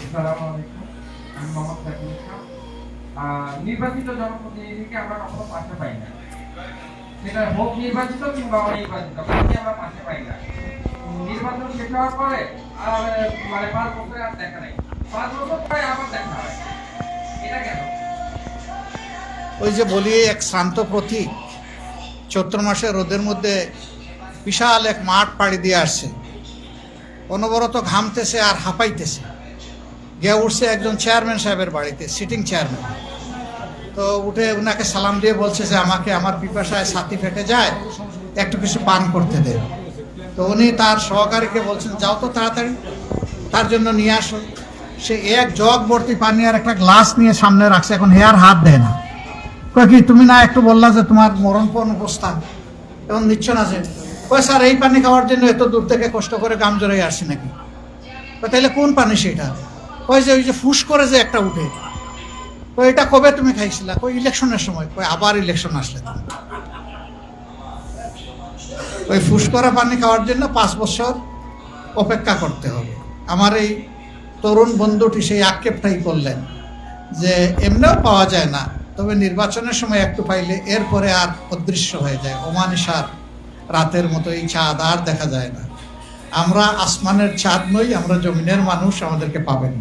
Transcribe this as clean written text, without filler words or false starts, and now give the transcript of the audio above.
আসসালামু আলাইকুম। আমি মোহাম্মদ সাইফুল ইসলাম। নির্বাচিত জনপ্রতিনিধিকে আমরা কখনো পাশে পাই না। সেটা হোক নির্বাচিত কিংবা অনির্বাচিত, কাউকে আমরা পাশে পাই না। নির্বাচন শেষ হওয়ার পরে আর মানে 5 বছরে আর দেখা নাই। 5 বছর পরে আবার দেখা হয়। এটা কেন? ওই যে বলি, এক শ্রান্ত প্রতীক চৈত্র মাসে রোদের মধ্যে বিশাল এক মাঠ পাড়ি দিয়ে আসছে, অনবরত ঘামতেছে আর হাঁপাইতেছে। গিয়ে উঠছে একজন চেয়ারম্যান সাহেবের বাড়িতে, সিটিং চেয়ারম্যান। তো উঠে ওনাকে সালাম দিয়ে বলছে যে আমাকে আমার পিপাসায় ছাতি ফেটে যায়, একটু কিছু পান করতে দেন। তো উনি তার সহকারীকে বলছেন, যাও তো তাড়াতাড়ি তার জন্য নিয়ে আসো। সে এক জগ ভর্তি পানি আর একটা গ্লাস নিয়ে সামনে রাখছে, এখন হে আর হাত দেয় না। কয় কি তুমি না একটু বললা যে তোমার মরণপণ অবস্থা, এখন নিচ্ছ না যে? কয় স্যার, এই পানি খাওয়ার জন্য এত দূর থেকে কষ্ট করে গাম জড়াই আসছি নাকি? তাহলে কোন পানি সেটা? কয় যে ওই যে ফুস করে যে একটা উঠে। কই এটা কবে তুমি খাইছিলা? কই ইলেকশনের সময়। কই আবার ইলেকশন আসলে তুমি? ওই ফুস করা পানি খাওয়ার জন্য 5 বছর অপেক্ষা করতে হবে। আমার এই তরুণ বন্ধুটি সেই আক্ষেপটাই করলেন যে এমনিও পাওয়া যায় না, তবে নির্বাচনের সময় একটু পাইলে এরপরে আর অদৃশ্য হয়ে যায়। অমানিসার রাতের মতো এই চাঁদ আর দেখা যায় না। আমরা আসমানের চাঁদ নই, আমরা জমিনের মানুষ, আমাদেরকে পাবেন।